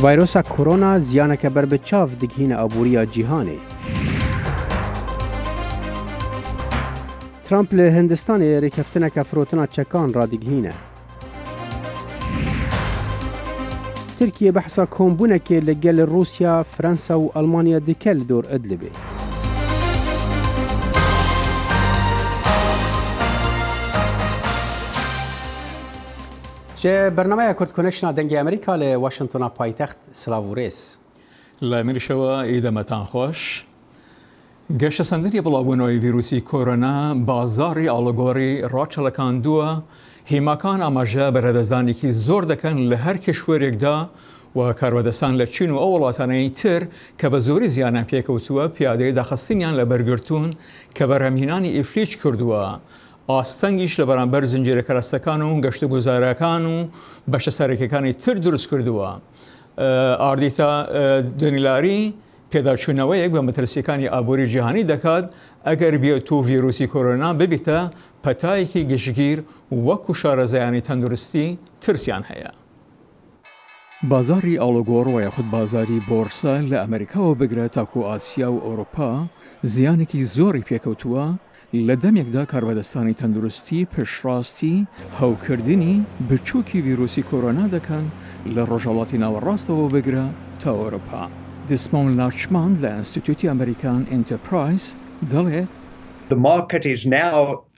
ڤایرۆسا کۆرۆنا زیانەکە بربەچاو دگهینە ئابووریە جیهانێ. ترامپ لە هندستانê rêkeftineka firotina çekan radîgihîne. Tirkiye behsa kombûnekê li gel Rûsya, Fransa û Almanya dike li dor Idlibê. Ji bernameya Kurd Connectiona dengê Amerîka li Washingtona paytext silav û rêz. Li Amerîşewa îdemetan xweş. گەشتەسەندنی بڵاوبوونەوەی ڤیرۆسی کۆرۆنا بازاری ئاڵۆگۆڕی ڕاچەڵەکاندووە هێماکان ئاماژە بەرەدەستدانێکی زۆر دەکەن لە هەر کشوەرێکدا و کاربەدەستان لە چین و ئەو وڵاتانەی تر کە بە زۆری زیانیان پێکەوتووە پیادەی داخستنیان لە بەرگرتوون کە بەرهەمهێنانی ئیفلیج کردووە. ئاستەنگیش لە بەرامبەر زنجیرە کەرەستەکان و گەشتە گوزارەکان و بەشە سەرەکیەکانی تر دروست کردووە. ئاردیتا دۆنیلاری پێداچوونەوەیەک بە مەترسیەکانی ئابووری جیهانی دەکات ئەگەر بێت و ڤیرۆسی کۆرۆنا ببیتە پەتایەکی گشتگیر وەکو شارەزایانی تەندروستی ترسیان هەیە. بازاری ئاڵۆگۆڕ و یاخود بازاری بۆرسا لە ئەمریکاوە بگرێت تاکو ئاسیا و ئەوروپا زیانێکی زۆری پێکەوتووە لە دەمێکدا کاربەدەستانی تەندروستی پشتڕاستی هەوکردنی بچووکی ڤیرۆسی کۆرۆنا دەکەن لە ڕۆژهەڵاتی ناوەڕاستەوە بگرە تا ئەوروپا. دسمۆن لاچمان لە ئینستیتوتی ئەمریکان ئینتەرپرایز دەڵێت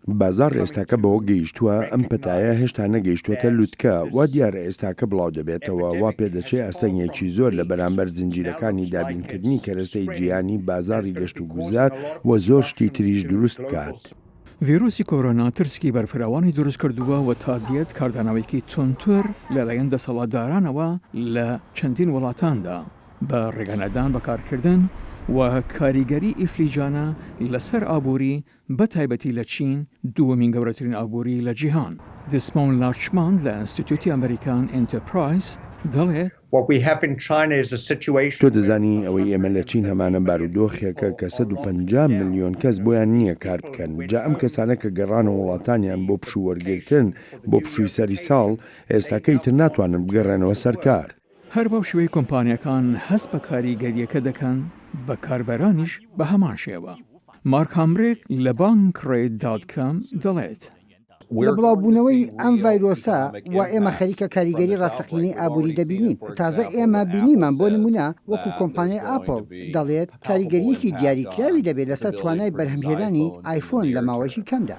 بازار ئێستاکە بەوە گەیشتووە ئەم پەتایە هێشتا نەگەیشتووەتە لوتکە وا دیارە ئێستاکە بڵاو دەبێتەوە وا پێدەچێ ئەستەنگێکی زۆر لە بەرامبەر زنجیرەکانی دابینکردنی کەرەستەی جیهانی بازاری گەشت و گوزار و زۆر شتی تریش دروست بکات. ڤیرۆسی کۆرۆنا ترسکی بەرفراوانی دروست کردووە و تا دێت کاردانەوەیکی تونتر لەلایەن دەسەڵاتدارانەوە لە چەندین وڵاتاندا. بە ڕێگەنەدان بەکارکردن و کاریگەری ئیفلیجانە لەسەر ئابووری بە تایبەتی لە چین دووەمین گەورەترین ئابووری لە جیهان. دسمۆن لاچمان لە ئینستیتوتی ئەمریکان ئینتەرپرایز دەڵێت تۆ دەزانی ئەوەی ئێمە لە چین هەمانە بارودۆخێکە کە 150 ملیۆن کەس بۆیان نییە کار بکەن. جا ئەم کەسانە کە گەڕانە وڵاتانیان بۆ پشووەرگرتن بۆ پشووی سەری ساڵ ئێستاکەی تر ناتوانن بگەڕێنەوە سەرکار. هەر بەو شوەی کۆمپانیەکان هەست بە کاریگەریەکە دەکەن بە کاربەرانیش بە هەمان شێوە. مارک هامرێک لە بانکڕێت.com دەڵێت لە بڵاوبوونەوەی ئەم ڤایرۆسە و ئێمە خەریکە کاریگەری ڕاستەقینەی ئابووری دەبینین. تازە ئێمە بینیمان بۆ نمونە وەکو کۆمپانیای ئاپڵ دەڵێت کاریگەریەکی دیاریکراوی دەبێت لەسەر توانای بەرهەمهێنانی ئایفۆن لە ماوەیەکی کەمدا.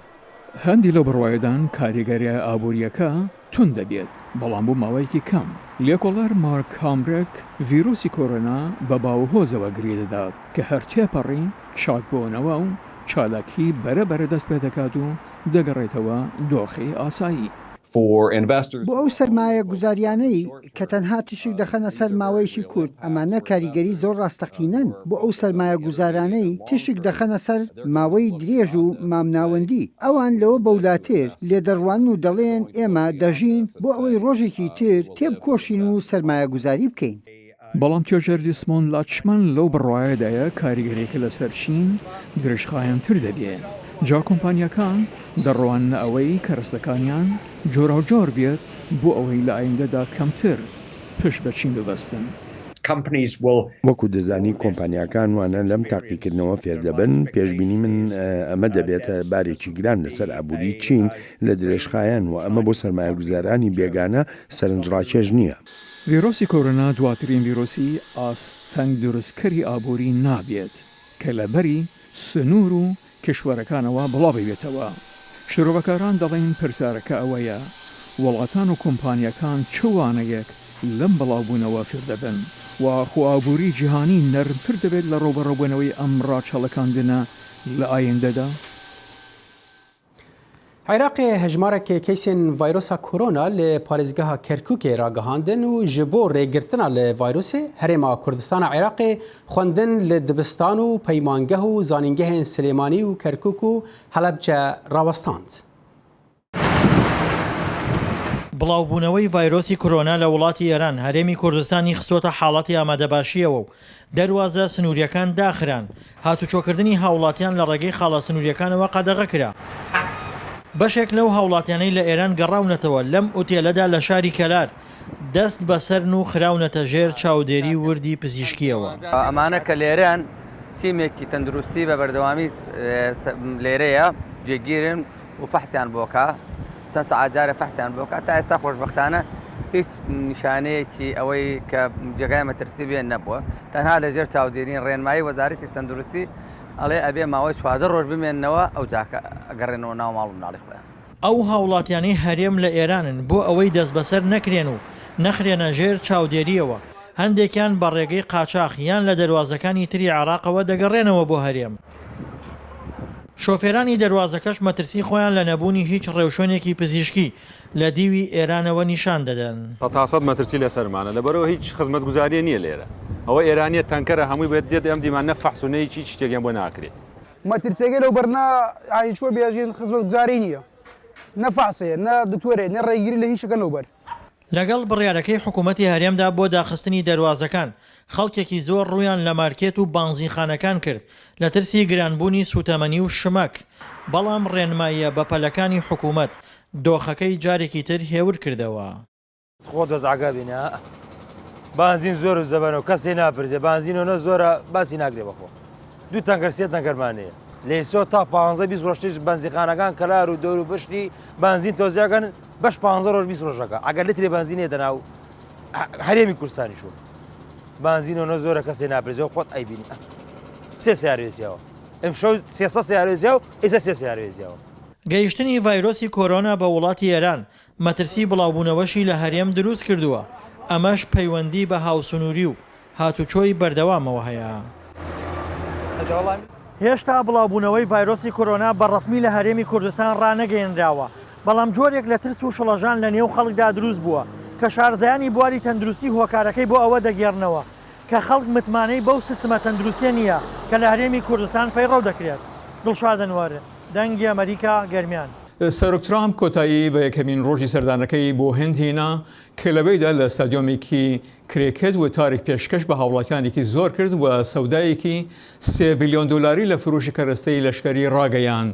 هەندی لەو بڕوایەدان کاریگەریە ئابووریەکە تون دەبێت بەڵام بۆ ماوەیەکی کەم. لێکۆڵەر مارک هامرێک ڤیرۆسی کۆرۆنا بە باوهۆزەوە گرێ دەدات کە هەر تێپەڕی چاکبوونەوە و چالاکی بەرەبەرە دەست پێ دەکات و دەگەڕێتەوە دۆخی ئاسایی. بۆ ئەو سەرمایە گوزاریانەی کە تەنها تشک دەخەنە سەر ماوەیەکی کورت ئەمانە کاریگەری زۆر ڕاستەقینەن بۆ ئەو سەرمایە گوزارانەی تشک دەخەنە سەر ماوەی درێژ و مامناوەندی ئەوان لەوە بەولاتر لێدەڕوان و دەڵێن ئێمە دەژین بۆ ئەوەی ڕۆژێکی تر تێبکۆشین و سەرمایە گوزاری بکەین. بەڵام تێژەر دیسمۆن لاچمان لەو بڕوایەدایە کاریگەریەکە لەسەر چین درێژخایەنتر دەبێت. جا کۆمپانیەکان دەڕوانە ئەوەی کەرەستەکانیان جۆراوجۆر بێت بۆ ئەوەی لە ئایندەدا کەمتر پشت بە چین ببەستن. وەکو دەزانی کۆمپانیەکان وانە لەم تاقیکردنەوە فێر دەبن. پێشبینی من ئەمە دەبێتە بارێکی گران لەسەر ئابووری چین لە درێژخایەن و ئەمە بۆ سەرمایە گوزارانی بێگانە سەرنجڕاکێش نییە. ڤیرۆسی کۆرۆنا دواترین ڤیرۆسی ئاستەنگ دروستکەری ئابووری نابێت کە لەبەری سنوور و کشوەرەکانەوە بڵاوی بێتەوە. شرۆڤەکاران دەڵێن پرسیارەکە ئەوەیە وڵاتان و کۆمپانیەکان چوانەیەک لەم بڵاوبوونەوە فێر دەبن و خواابووری جیهانی نەرمتر دەبێت لە ڕۆبەڕۆبوونەوەی ئەم ڕاچەڵەکاندنە لە ئایندەدا. عێراقê hejmareke kesên ڤایرۆsa کۆرۆنا li parêzgeha Kerkûkê ragihandin û ji bo rêgirtina li vayrosê Herêma Kurdistana Iraqê xwendin li dibistan û peymangeh û zanîngehên Silêmanî û Kerkûk û Helebce rawestand. بڵاوبوونەوەی ڤایرۆسی کۆرۆنا لە وڵاتی ئێران هەرێمی کوردستانی خستۆتە حاڵەتی ئامادەباشیەوە و دەواازە سنووریەکان داخران. هاتوچۆکردنی هاوڵاتیان لە ڕێگەی خاڵە سنووریەکانەوە قەدەغە کرا. بەشێک لەو هاوڵاتیانەی لە ئێران گەڕاونەتەوە لەم ئوتێلەدا لە شاری کەلار دەست بەسەرن و خراونەتە ژێر چاودێری وردی پزیشکیەوە. ئەمانە کە لێرەن تیمێکی تەندروستی بە بەردەوامی لێرەیە جێگیرن و فەحسیان بۆکە چەند سەعات فەحسیان بۆکە تا ئێستا خۆشبەختانە هیچ نیشانەیەکی ئەوەی کە جێگای مەترسی بێن نەبووە تەنها لەژێر چاودێرین ڕێنمایی وەزارەتی تەندروستی ئەڵێ ئەبێ ماوەی 14 ڕۆژ بمێننەوە ئەو جاکە ئەگەڕێنەوە ناو ماڵ و منداڵی خۆیان. ئەو هاوڵاتیانەی هەرێم لە ئێرانن بۆ ئەوەی دەست بەسەر نەکرێن و نەخرێنە ژێر چاودێریەوە. هەندێکیان بە ڕێگەی قاچاق یان لە دەواازەکانی تری عراقەوە دەگەڕێنەوە بۆ هەرێم. شۆفێرانی دەواازەکەش مەترسی خۆیان لە نەبوونی هیچ ڕێوشۆنێکی پزیشکی لە دیوی ئێرانەوە نیشان دەدەن. تاسەد مەترسی لەسەرمانە لەبەرەوە هیچ خزمەت گوزاریە نییە لێرە. ئەوە ئێرانیە تەنکەرە هەمووی بێت دێت ئەم دیمان نەفەحسونەی چی شتێکیان بۆ ناکرێت. مەترسێگە لەو بەرنا ئاینچوە بێژین خزمەت گوزاری نییە. نەفاسەیە نە دکتۆرێ نە ڕێگیری لە هیچەکە لەوبەر. لەگەڵ بڕیارەکەی حکوومەتی هەرێمدا بۆ داخستنی دەواازەکان خەڵکێکی زۆر ڕویان لە مارکێت و بانزیخانەکان کرد لە ترسی گرانبوونی سوتەمەنی و شمەک. بەڵام ڕێنماییە بە پەلەکانی حکوومەت دۆخەکەی جارێکی تر هێور کردەوە. خۆ دەزعگا بینە بانزین زۆر و زەبەنەوە کەسێ ناپرسێ بانزینەوە زۆرە باسی ناگرێ بەخۆ دوو تەنگەر سێت نەگەرمانەیە لێسۆ تا 15 ڕۆژتیش بنزیخانەکان کەلار و دەور و بشتی بانزین تۆزیاکەن بەش 15 ڕۆژ 20 ڕۆژەکە ئەگەر لترێ بانزینێ دەناو هەرێمی کوردستانی شو بانزینەوە زۆرە کەسێ ناپرسێەوە خۆت ئەیبینی سێ سیارێزیەوە ئەم شەو 300 سیارێزیاو ئێستا سێ سیارێزیەوە. گەیشتنی ڤایرۆسی کۆرۆنا بە وڵاتی ئێران مەترسی بڵاوبوونەوەشی لە هەرێم دروست کردووە. ئەمەش پەیوەندی بە هاوسنووری و هاتوچۆی بەردەوامەوە هەیە. هێشتا بڵاوبوونەوەی ڤایرۆسی کۆرۆنا بەڕەسمی لە هەرێمی کوردستان ڕانەگەیەنراوە، بەڵام جۆرێک لە ترس و شڵەژان لە نێو خەڵکدا دروست بووە کە شارزایانی بواری تەندروستی هۆکارەکەی بۆ ئەوە دەگێڕنەوە کە خەڵک متمانەی بەو سیستمە تەندروستیە نییە کە لە هەرێمی کوردستان پەیڕەو دەکرێت. دڵشادنوارە دەنگی ئەمریکا گەرمیان. سەرۆک ترامپ کۆتایی بە یەکەمین ڕۆژی سەردانەکەی بۆ هێند هێنا کە لەبەیدا لە ستادیۆمێکی کرێکت و تاریک پێشکەش بە هاوڵاتیانێکی زۆر کرد و سەودایەکی 3 بیلیۆن دلاری لە فروشی کەرەستەی لەشکری ڕاگەیان.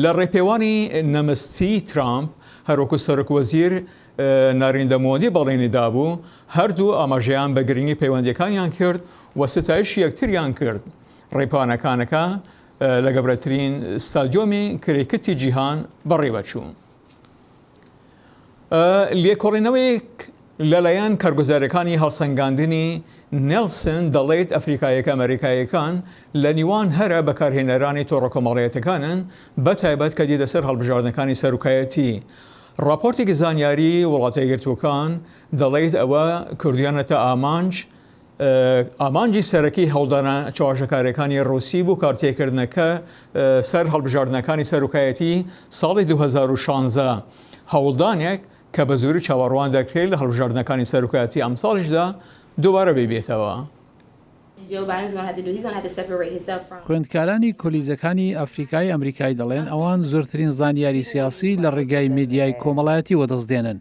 لە ڕێپێوانی نەمەستی ترامپ هەروەکو سەرۆک وەزیر ناریندە مۆدی بەڵێنیدا بوو هەردوو ئاماژەیان بە گرنگی پەیوەندیەکانیان کرد و ستایش یەکتریان کرد. ڕێپانەکانەکە لە گەورەترین ستادیۆمی کرێکتی جیهان بەڕێوەچوو. لێکۆڵینەوەیەک لەلایەن کارگوزارەکانی هەڵسەنگاندنی نێلسن دەڵێت ئەفریقایەکە ئەمریکایەکان لە نیوان هەرە بەکارهێنەرانی تۆڕەکۆمەڵایەتەکانن بە تایبەت کە دیدە سەر هەڵبژاردنەکانی سەرۆکایەتی. راپۆرتێکی زانیاری وڵاتە یەکگرتووەکان دەڵێت ئەوە کردیانەتە ئامانجی سەرەکی هەوڵدانە چاوەشەکارەکانی ڕووسی بوو کارتێکردنەکە سەر هەڵبژاردنەکانی سەرۆکایەتی ساڵی 2016 هەوڵدانێک کە بە زۆری چاوەڕوان دەکرێت لە هەڵبژاردنەکانی سەرۆکایەتی ئەم ساڵیشدا دووبارە ببێتەوە. خوێندکارانی کۆلیزەکانی ئەفریقای ئەمریکای دەڵێن ئەوان زۆرترین زانیاری سیاسی لە ڕێگای میدیای کۆمەڵایەتی وەدەستێنن.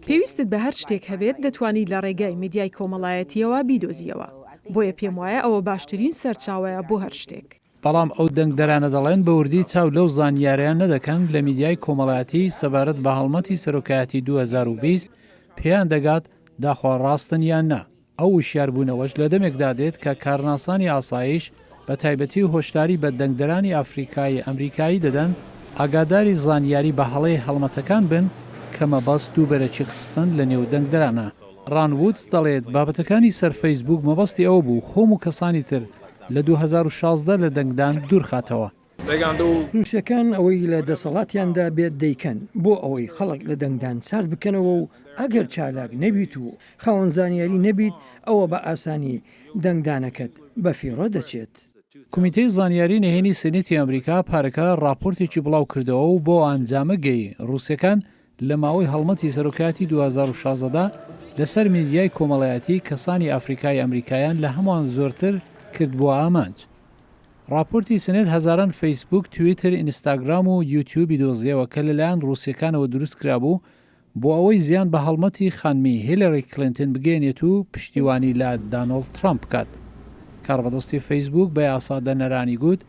پێویستت بە هەر شتێک هەبێت دەتوانیت لە ڕێگای میدیای کۆمەڵایەتیەوە بیدۆزیەوە بۆیە پێم وایە ئەوە باشترین سەرچاوەیە بۆ هەر شتێک. بەڵام ئەو دەنگدەرانە دەڵێن بە وردی چاو لەو زانیاریان نەدەکەن لە میدیای کۆمەڵایەتی سەبارەت بە هەڵمەتی سەرۆکایەتی 2020 پێیان دەگات داخوا ڕاستن یان نا. ئەو وشیاربوونەوەش لە دەمێکدا دێت کە کارناسانی ئاسایش بە تایبەتی و هۆشداری بە دەنگدەرانی ئەفریقای ئەمریکایی دەدەن ئاگاداری زانیاری بە هەڵەی هەڵمەتەکان بن کە مەبەست دووبەرەکی خستن لە نێو دەنگدەرانە. ڕان وودز دەڵێت بابەتەکانی سەر فەیسبوک مەبەستی ئەوە بوو خۆم و کەسانی تر لە 2016 لە دەنگدان دوورخاتەوە. رووسەکان ئەوەی لە دەسەڵاتیاندا بێت دەیکەن بۆ ئەوەی خەڵک لە دەنگدان سارد بکەنەوە و ئەگەر چالاک نەبیت و خاوەن زانیاری نەبیت ئەوە بە ئاسانی دەنگدانەکەت بە فیڕۆ دەچێت. کمیتەی زانیاری نهێنی سنێتی ئەمریکا پارەکە راپۆرتێکی بڵاو کردەوە و بۆ ئەنجامە گەی ڕووسەکان لە ماوەی هەڵمەتی سەرۆکاتی 2016 لەسەر میدیای کۆمەڵایەتی کەسانی ئەفریقای ئەمریکایان لە هەمووان زۆرتر کرد بۆ ئامانج. راپۆرتی سنێت هەزاران فەیسبوک، تویتر، ئینستاگرام و یوتیوبی دۆزیەوە کە لەلایەن ڕووسیەکانەوە دروست کرابوو بۆ ئەوەی زیان بە هەڵمەتی خانمی هیلاری کلینتن بگەێنێت و پشتیوانی لە دانۆڵد ترامپ بکات. کاربەدەستی فەیسبوک بە یاسادەنەرانی گوت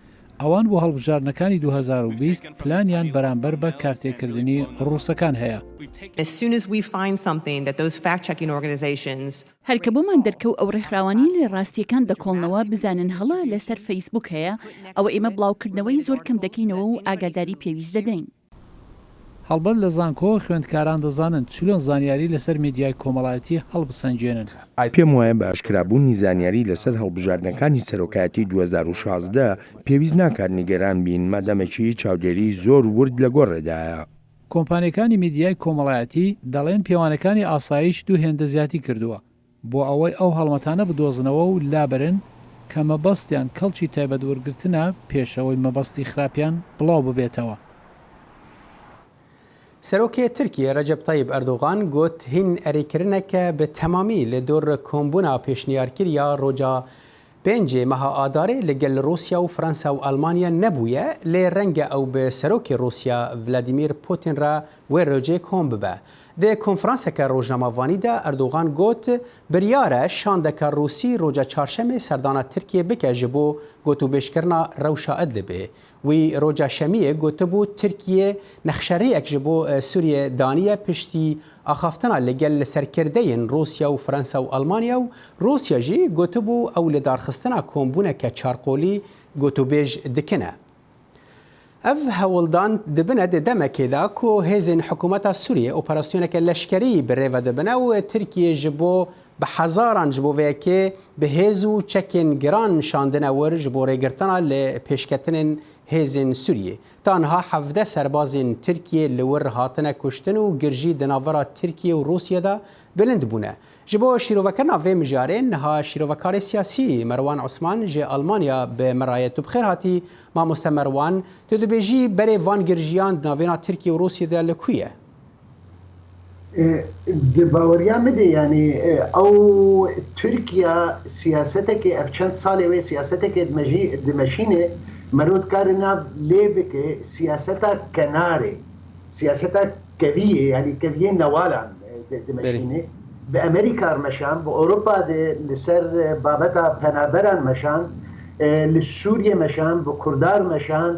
ئەوان بۆ هەڵبژارنەکانی 2020 پلانیان بەرامبەر بە کارتێکردنی ڕووسەکان هەیە. هەرکە بۆمان دەرکەوت ئەو ڕێکخراوانی لە ڕاستیەکان دەکۆڵنەوە بزانن هەڵە لەسەر فەیسبوک هەیە ئەوە ئێمە بڵاوکردنەوەی زۆر کەم دەکەینەوە و ئاگاداری پێویست دەدەین. هەڵبەت لە زانکۆ خوێندکاران دەزانن چلۆن زانیاری لەسەر میدیای کۆمەڵایەتی هەڵبسەنجێنن. پێم وایە بە ئاشکرابوونی زانیاری لەسەر هەڵبژاردنەکانی سەرۆکایەتی 2016 پێویست ناکات نیگەران بین مادەمەکی چاودێری زۆر ورد لە گۆڕێدایە. کۆمپانیەکانی میدیای کۆمەڵایەتی دەڵێن پێوانەکانی ئاسایش دوو هێندە زیاتی کردووە بۆ ئەوەی ئەو هەڵمەتانە بدۆزنەوە و لابرن کە مەبەستیان کەڵکی تایبەت وەرگرتنە پێشەوەی مەبەستی خراپیان بڵاو ببێتەوە. سەرۆکی تورکیە ڕەجەب تایب ئەردۆغان گوت هین ئەریکردنەکە بە تەمامی لە دۆر کۆمبوونا پێشنیارکردیا ڕۆژە پێنجێ مەها ئادارێ لەگەل رووسیا و فەرەنسا و ئەڵمانیا نەبووە لێ ڕەنگە ئەو بە سەرۆکی رووسیا ڤلادیمیر پوتین را وێ ڕۆژێ کۆم ببە. دێ کۆنفرانسەکە ڕۆژنامەوانیدا ئەردۆغان گوت بریارە شاندەکە رووسی ڕۆژە چارشەمێ سەردانە تورکیە بکە ji بۆ گوتوبێژکردنا ڕەوشە ئەدلبێ. وی ڕۆژە شەمیە گوتبوو تورکیە نەخشەرەیەک ji بۆ سووریە دانیە پشتی ئاخافتنا لەگەل سەرکردەیەن رووسیا و فەرەنسا و ئەڵمانیا و رووسیا ژی گوتبوو ئەو لە دارخستنا کۆمبوونەکە چارقۆلی گوتوبێژ دکنە. ئەف هەوڵدان دبنە دەمەکێدا کۆ هێزن حکوومەتە سووریە ئۆپەراسیۆنەکە لەشکری بڕێوە دەبنە و تورکیە ji بۆ بە حەزاران ji بۆ vêyekê bihêz û çekên giran şandine wir ji bo rêgirtina lê pêşketinên hêzên Sûriyê. Tanha 17 serbazên Tirkiye li wir hatine kuştin û girjî di navbera Tirkiye û Rûsyê de bilind bûne. Ji bo şîrovekirina vê mijarên niha şîrovekarê siyasî Merwan Osman ji Almanya bi merayet û bixêr hatî mamoste Merwan tu dibêjî berê van girjiyan di navêna Tirkiye û Rûsyê de li ku ye? باوەریا بدە ینی ئەو تورکیا سیاستێکی ئەف چەند ساڵێ وێ سیاستێکی دمەشینێ مرۆتکارنا لێ بکە سیاسەتا کەنارێ سیاسەتا کەویە ینی کەویە نەوالان دمەشینێ بە ئەمریکار مەشان بە ئەوروپا لەسەر بابەتە پەنابەران مەشان لە سووریە مەشان بە کوردار مەشان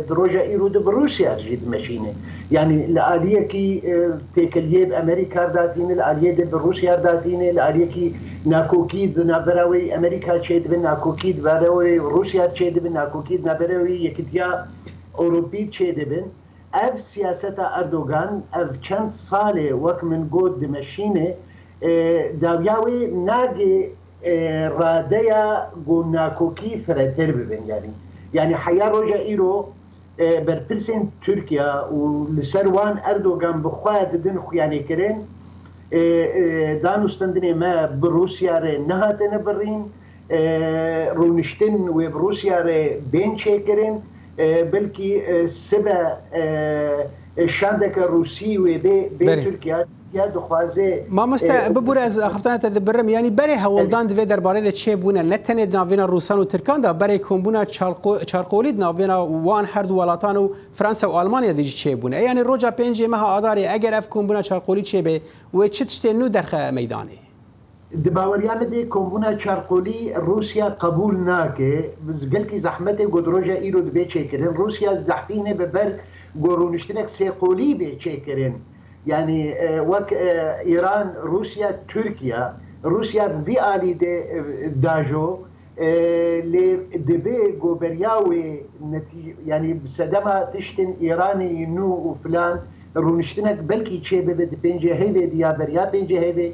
درۆژە ئیرۆ بە رووسیا ژی دمەشینێ یعنی لە ئالیەکی تێکەلیێ ئەمریکار داتینە لە ئالیێ بە رووسیا داتینێ لە ئالیەکی ناکۆکی نابەراوی ئەمریکا چێ دبن ناکۆکی دبارەوەی رووسیا چێ دبن ناکۆکی نابەرەوەی یەکتیا ئەوروپی چێ دەبن ئەف سیاسەتە ئەردۆگان ئەف چەند ساڵێ وەک من گوت دمەشینێ داویاوی ناگێ ڕادەیە گۆ ناکۆکی فرەتر ببن یعنی حیا ڕۆژە ئیرۆ بەرپرسێن تورکیا و لەسەر وان ئەردۆگان بخوایە ددن خویانێکردن دانوستندنێ مە بە رووسیارێ نەهاتنە بڕین ڕوونشتن وێ رووسیارێ بێن چێکردن بلکی سبە شاندەکە رووسی وێ بێ تورکیا مامۆستا ببوورە ئەز ئەخفتانەتە دەبرم ینی بەرێ هەوڵدان دوێ دەربارەی چێ بوونە نەتەنێت ناوێنە ڕووسان و ترکاندا بەرێ کۆمبوونە چارقۆلیت ناوێنە وان هەردوو وڵاتان و فەرەنسا و ئەڵمانیا دیجی چێ بوونە یعنی ڕۆژە پێنجێ مەها ئادارێ ئەگەر ئەف کۆمبوونە چارقۆلی چێ بێ وێ چ تشتێن و دەرخە مەیدانێ دباوەریا بدێ کۆمبوونە چارقۆلی رووسیا قبول ناکێ گەلکی زەحمەتێ گۆدرۆژە ئیرۆ دبێ چێکردن رووسیا دەحتینێ بەبەر گۆڕونشتنێک سێقۆلی بێ چێکردن يعني وك إيران روسيا تركيا روسيا بيالي داجو لدبي جوبرياوي يعني بسدما تشتن إيراني نو وفلان رونشتنك بلكي شيء ببد بينجي هيفي ديابريا بينجي هيفي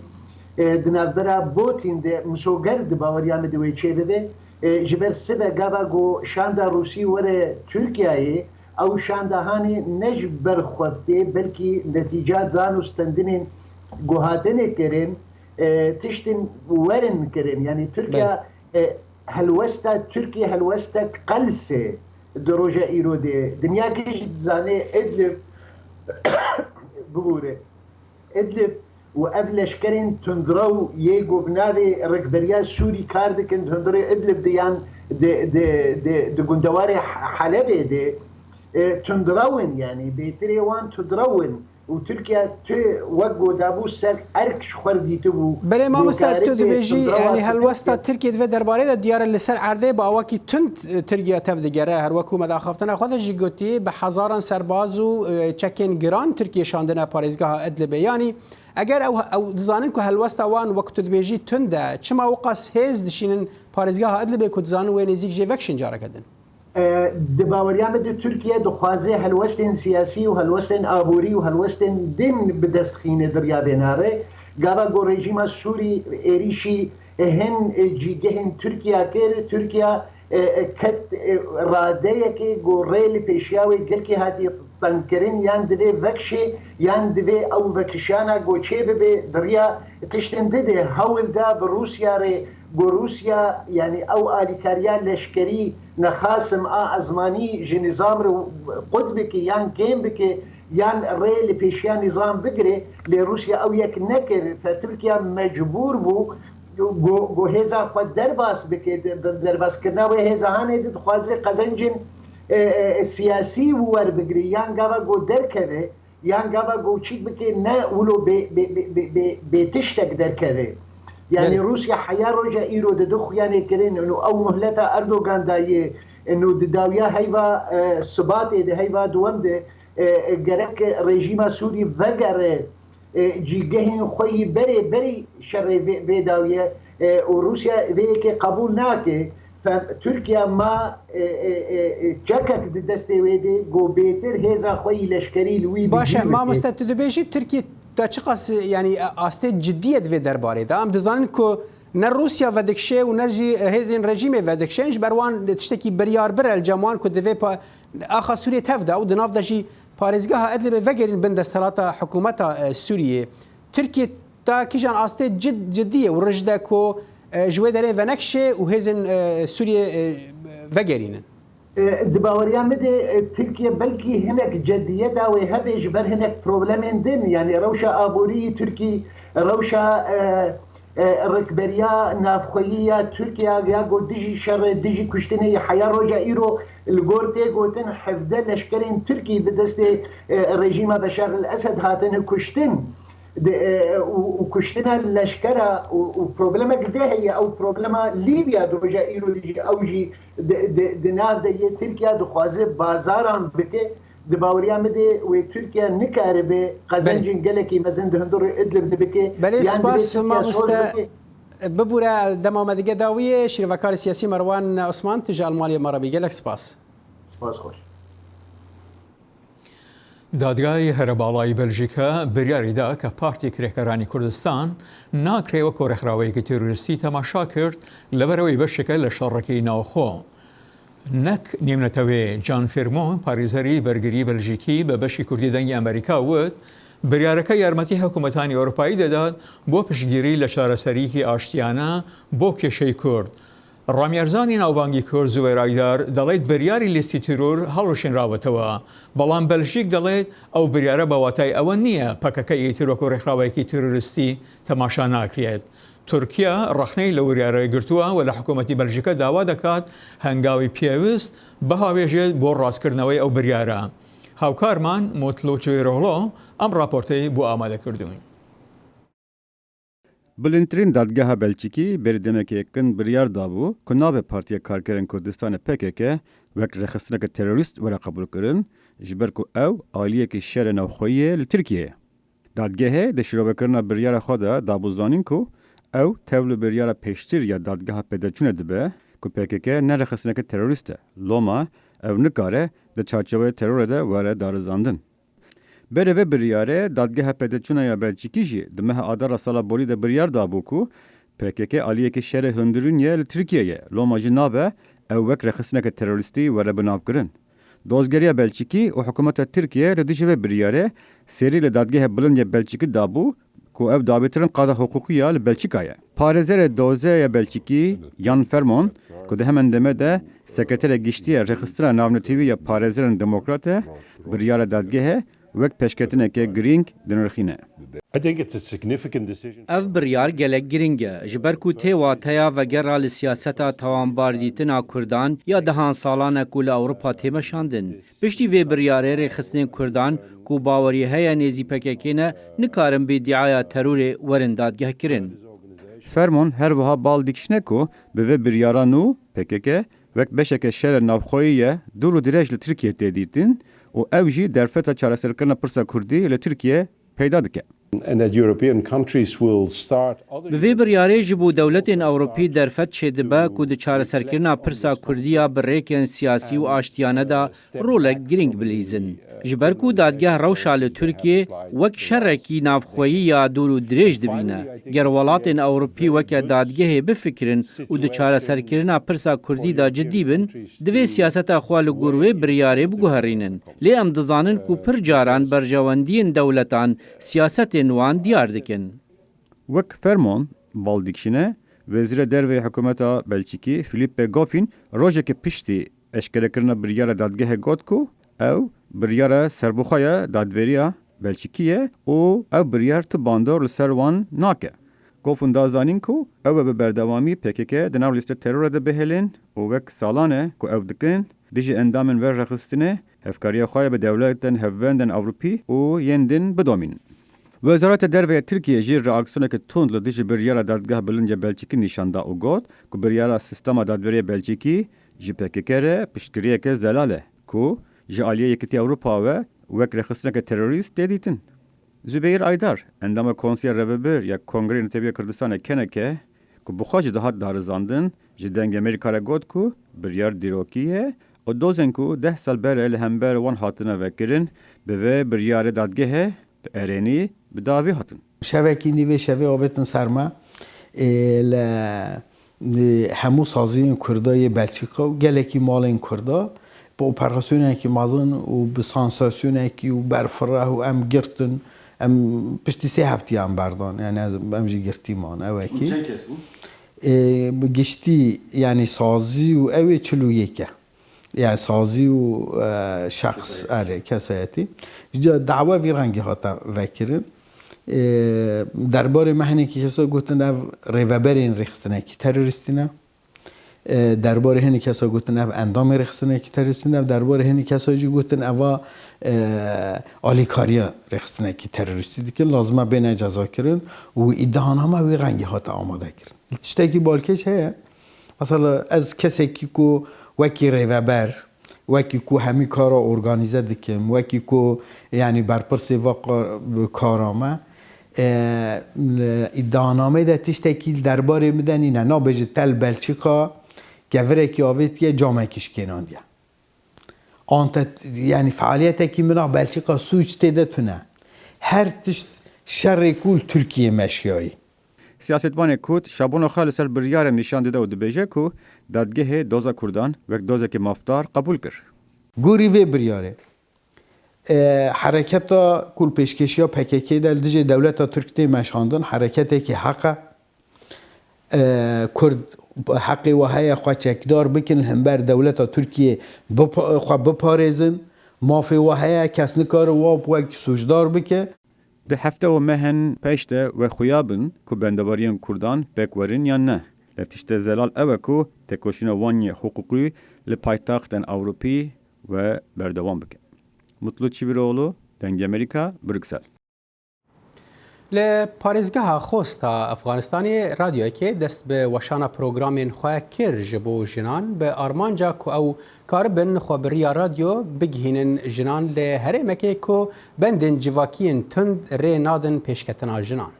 دنابرا بوتين ده مسوغر دباوريا مدوي شيء ببد جبر سبا جابا جو شاندا روسي ورا تركيا ئەو شاندەهانی نەش بەرخوەفتێ بەلکی نەتیجا دانوستەندنێن گوهاتنێکردن تشتن وەرن کردن یعنی تورکیا هەلوەستە تورکی هەلوەستە قەلسێ درۆژە ئیرۆدێ دنیاکەش زانێ ئیدلب ببوورێ ئیدلب و ئەف لەشکەرێن توندرە و یێ گۆڤناوێ ڕێکبەریا سووری کار دکن توندرێ ئیدلب دیان گوندەوارێ حەلەبێ دێ تندرون يعني بيتري وان تدرون وتركيا وقو دابوس سر اركش خوردي تبو بله ما مستعد دبیجی یعنی هلوستا ترکیه دو درباره دا دیار لسر عرضه با واکی تند ترکیه تفدگره هر وکو مداخفتنا خود جیگوتی به هزاران سرباز و چکن گران ترکیه شاندنه پارێزگاها ادلبه یعنی اگر او دزانن که هلوستا وان وقت دبیجی تنده چما وقاس هز دشینن پارێزگاها ادلبه که دزانن و نزیک جیوکشن جاره کدن دباوریان بده ترکیه دخوازه هلوستن سیاسی و هلوستن آبوری و هلوستن دین بدستخینه دریا بیناره گاوا گو رژیم سوری ایریشی هن جیگه هن ترکیه کر ترکیه کت راده که گو ریل پیشیاوی گل که هاتی تنکرین یان دوی وکشه یان دوی او وکشانا گو چه به دریا تشتن ده هول دا بروسیا ری گو روسیا یعنی او آلیکاریا لشکری نخاسم ازمانی جی نظام رو قد بکی یان گیم بکی یان ریل پیشیان نظام بگره لی روسیا او یک نکر فترکیا مجبور بو گو هزا خود درباس بکی درباس کرنا و هزا هانه دید خوازه قزنجن سیاسی ور بگری یان گاوا گو درکوه یان گاوا گو چیک بکی نه اولو به تشتک درکوه يعني روسيا حيا رجع إيرو دخو يعني كرين إنه أو مهلتا أردوغان دايه إنه داويا هيفا سبات ده هيفا دوام ده جرك رجيم سوري وجر جيجهن خوي بري شر في داويا وروسيا ذيك قبول ناكه فتركيا ما جاكك دستي ويدي جو بيتر هذا خوي لشكري لوي باشا ما مستعد بيجي تركيا تشخص يعني استي جديه في درباره دا ام دزانن كو نه روسيا ودكشه و نجي هزين رژيم ودكشنج بروان تشتكي بريار بر الجموان كو دفي اخا سوريا تفدا و دناف دجي باريزغا ادلب فغرين بند سراتا حكومتا سوريا تركيا تا كيجان استي جديه ورجدا كو جوي دري ونكشه و هزين سوريا فغرين دباوريا مدى تركيا بلكي هناك جديتها وهبه جبر هناك بروبلمين دين يعني روشة آبوري تركي روشة ركبريا نافخوية تركيا ياقو ديجي شر ديجي كشتني حياة رجع إيرو الجورتي قوتن حفظة لشكرين تركي بدست رجيم بشار الأسد هاتن كشتن وكشتنا لشكرة وبروبلما قده هي او بروبلما ليبيا درجة ايرو ديجي او جي دناف دي تركيا دخوازي بازاران بكي دباوريا مدي وتركيا نكاربه قزنجين قلكي مزن دهندور ادلب دبكي بلي سباس ما مستا ببورا دما مدقه داوية شرفكار السياسي مروان عثمان تجاه المالية مرابي قلك سباس خوش دادگای هەرەباڵای بەلژیکا بریاری دا کە پارتی کرێکەرانی کوردستان ناکرێوە کۆڕێکخراوەیەکی تێروریستی تەماشا کرد لەبەرەوەی بەشێکە لە شەڕەکەی ناوخۆ. نەک نیمنەتەوێ جان فێرمۆ پارێزەری بەرگری بەلژیکی بە بەشی کوردی دەنگی ئەمریکا وت بریارەکە یارمەتی حکوومەتانی ئەوروپایی دەدات بۆ پشتگیری لە چارەسەریکی ئاشتیانە بۆ کێشەی کورد. ڕامیارزانی ناوبانگی کورد زوێر ئایدار دەڵێت بریاری لیستی ترور هەڵوشێنراوەتەوە بەڵام بەلژیک دەڵێت ئەو بریارە بەواتای ئەوە نییە پەکەکە ئیتر وەکو ڕێکخراوەیەکی تروریستی تەماشا ناکرێت. تورکیا ڕەخنەی لە وریارەیە گرتووە و لە حکوومەتی بەلژیکە داوا دەکات هەنگاوی پێویست بەهاوێژێت بۆ ڕاستکردنەوەی ئەو بریارە. هاوکارمان مۆتلۆ چوێرۆڵۆ ئەم راپۆرتەی بۆ ئامادەکردوین. بلندترین دادگاها بلچیکی بردمک یکن بریار دابو که ناو پارتی کارگران کردستان PKK وک رخصتنک تروریست ورا قبول کرن جبر کو او عالیه که شر نوخویه لترکیه. دادگاه دشرو کرنا بریار خدا دابوزانین کو او تول بریار پیشتر یا دادگاه پدرچونه دبه که PKK نه رخصتنک تروریسته لوما او نکاره د چارچوبه ترور ده وره دارزاندن. بره و بریاره دادگاه پدرچونه یا بلچیکی جی دمه آدار سالا بولی ده بریار دابو کو PKK علیه که شر هندرون یه لترکیه لوما جنابه او وک رخصتنک تروریستی وره بناب کرن. دوزگریه بلچیکی و حکومت ترکیه ردیش و بریاره سری لدادگاه بلند بلچیکی دابو که او دابترن قاده حقوقی یا لبلچیکایه. پارزر دوزه یا بلچیکی یان فرمون که ده همین دمه ده سکرتر گشتی رخصتن ناونتیوی یا پارزرن دموکراته بریاره دادگاه وەک پێشکەتنێکە گرنگ دنرخینە. ئەف بڕیار gelek giring e ji ber ku têwateya vegera li siyaseta tawambardîtina Kurdan ya dehan salan ku li Ewropa têmeşandin. Piştî vê biryarê rêxistinên Kurdan ku bawerî heye nêzî PKK ne nikarin bê dîaya terorê werin dadgeh kirin. Fermon her wiha bal dikişne ku bi vê biryara nû PKK wek beşeke şerê navxweyî ye dûr û dirêj li Tirkiye tê dîtin û ew jî derfeta çareserkirina pirsa Kurdî li Tirkiye peyda dike. Bi vê biryarê ji bo dewletên Ewropî derfet çêdibe ku di çareserkirina pirsa Kurdiya bi rêkên siyasî û aştiyane de rolek giring bilîzin. Ji ber ku dadgeh rewşa li Tirkiye wek şerekî navxweyî ya dûr û dirêj dibîne. Ger welatên Ewropî weke dadgehê bifikirin û di çareserkirina pirsa Kurdî de ciddî bin, divê siyaseta xwe li gor wê biryarê biguherînin. Lê em dizanin ku pir caran berjewendiyên dewletan siyasetên wan diyar dikin. Wek Fermon bal dikişine Wezîra Dervê Hikûmeta Belçîkî Philippe Goffin rojekê piştî eşkerekirina biryara dadgehê got ku ew biryara serbûxeya dadveriya Belçîkî ye û ew biryar ti bandor li ser wan nake. Goffin da zanîn ku ew bi berdewamî PKK di nav lîsta terorê de bihêlin û wek salan e ku ew dikin dijî endamên ve rexistinê hevkariya xwe bi dewletên hevbendên Ewropî û yên din bidomîn. Wezareta Dervê Tirkiye jî reaksiyoneke tund li dijî biryara dadgeha bilinca Belçîkî nîşan da û got ku biryara sistema dadveriya Belçîkî ji PKK re piştgiriyeke zelal e ku ji aliyê Yekîtiya Ewropa ve wek rexistineke terorîst tê dîtin. Zübeyir Aydar endama Konseya Revebir ya Kongreyên Netewîya Kurdistanê keneke ku bi xwe jî dihat darizandin ji dengê Amerîka re got ku biryar dîrokî ye û dozên ku 10 sal bere li hember wan hatine vekirin bi vê biryarê dadgehê bi erênî bi davî hatin. Şevekî nîvê şevê avêtin ser me li hemû saziyên Kurdayê Belçîka û gelekî malên Kurda bi operasyonekî mezin û bi sansasyonekî û berfireh û em girtin em piştî sê heftiyan berdan yani em jî girtîman ewekî giştî yani sazî û ew ê 41 e. Yani sazî û şexs erê kesayetî dawa vî rengî hata vekirin derbarê me hinekî kesa gotin ev rêveberên rêxistinekî terorîstî ne derbarê hinî kesa gotin ev endamê rêxistinekî terorîstî ne derbarê hinî kesa jî gotin eva alîkariya rêxistinekî terorîstî dikin lazim e bêne cezakirin û îdihaname wê rengî hata amadekirin. Tiştekî balkêş heye mesela ez kesekî ku wekî rêveber wekî ku hemî kara organîze dikim wekî ku yani berpirsê ve kara me îdihanamê de tiştekî derbarê min de nîne nabêje tel Belçîka gevirekî avêtiye camekî şkênandiye. Yani fealiyetekî min a Belçîka sûç tê de tune. Her tişt şerê kûl Tirkiye meşyayî. Siyasetvanê Kurd şabûna xwe li ser biryarên nîşan dide û dibêje ku dadgehê doza Kurdan wek dozekî mafdar qebûl kir. Gorî vê biryarê hereketa kul pêşkeşiya PKK de li dijî dewleta Tirk tê meşandin hereketekî heqa Kurd heqê we heye xwe çekdar bikin hember dewleta Tirkiye xwe biparêzin mafê we heye kes nikare wap wek sûcdar bike. Di hefte û mehên pêş de we xuya bin ku bendebariyên Kurdan pêk werin yan ne. Li tiştê zelal ew e ku têkoşîna wan yê hiqûqî li paytaxtên Ewropî ve berdewam bike. Mutlu Çiviroğlu, Dengê Amerîka, Brüksel. Li parêzgeha Xosta Efxanistanê radyoyekê dest bi weşana programên xwe kir ji bo jinan bi armanca ku ew karibin xwebiriya radyo bigihînin jinan li herêmekê ku bendên civakiyên tund rê nadin pêşketina jinan.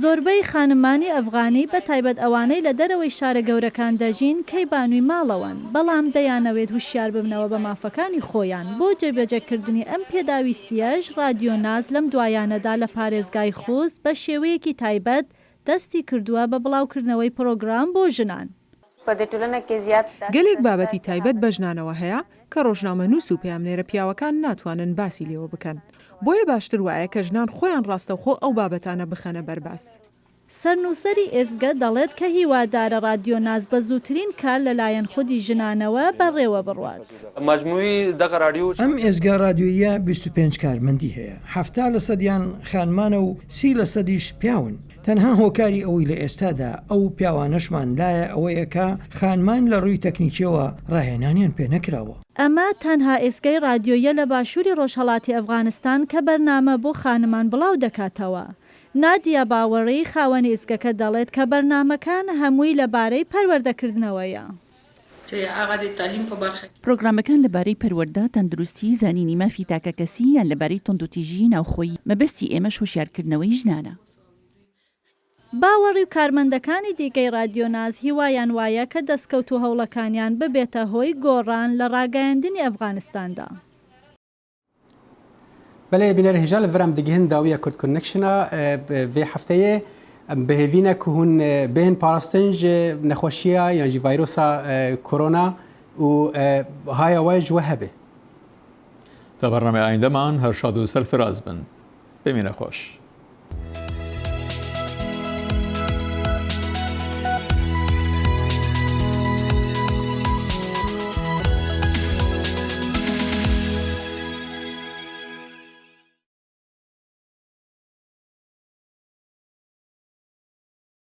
زۆربەی خانمانی ئەفغانی بە تایبەت ئەوانەی لە دەرەوەی شارە گەورەکان دەژین کەی بانووی ماڵەوەن بەڵام دەیانەوێت هوشیار ببنەوە بە مافەکانی خۆیان بۆ جێبەجێکردنی ئەم پێداویستیەش رادیۆ ناز لەم دوایانەدا لە پارێزگای خوست بە شێوەیەکی تایبەت دەستی کردووە بە بڵاوکردنەوەی پرۆگرام بۆ ژنان. گەلێک بابەتی تایبەت بە ژنانەوە هەیە کە ڕۆژنامە نووس و پەیامنێرە پیاوەکان ناتوانن باسی لێوە بکەن. بۆیە باشتر وایە کە ژنان خۆیان ڕاستەوخۆ ئەو بابەتانە بخەنە بەرباس. سەرنووسەری ئێزگە دەڵێت کە هیوادارە رادیۆناز بە زووترین کار لەلایەن خودی ژنانەوە بەڕێوە بڕوات. ئەم ئێزگا رادیۆیە 25 کارمەندی هەیە، 70 لە سەدیان خانمانە و 30 لە سەدیش پیاون. تەنها هۆکاری ئەوەی لە ئێستادا ئەو پیاوانەشمان لایە ئەوەیەکە خانمان لە ڕووی تەکنیکیەوە ڕاهێنانیان پێ نەکراوە. ئەمە تەنها ئێسکەی رادیۆیە لە باشووری ڕۆژهەڵاتی ئەفغانستان کە بەرنامە بۆ خانمان بڵاو دەکاتەوە. نادیا باوەڕی خاوەن ئێزگەکە دەڵێت کە بەرنامەکان هەمووی لەبارەی پەروەردەکردنەوەیە. پرۆگرامەکان لەبارەی پەروەردە، تەندروستی، زانینی مافی تاکە کەسی یان لەبارەی تۆندوتیژی ناوخۆیی مەبەستی ئێمە هوشیارکردنەوەی ژنانە. باوەڕی و کارمەندەکانی دیگەی رادیۆناز هیوایان وایە کە دەستکەوت و هەوڵەکانیان ببێتە هۆی گۆڕان لە ڕاگەیاندنی ئەفغانستاندا. بله بینر هجال ورم دیگهن داویه کرد کنکشنا و هفته بهوینه که هون بهن پاراستنج نخوشیه یعنی ویروسا کرونا و های واج وهبه. تا برنامه آینده من هر شاد و سرفراز بن. ببینه خوش.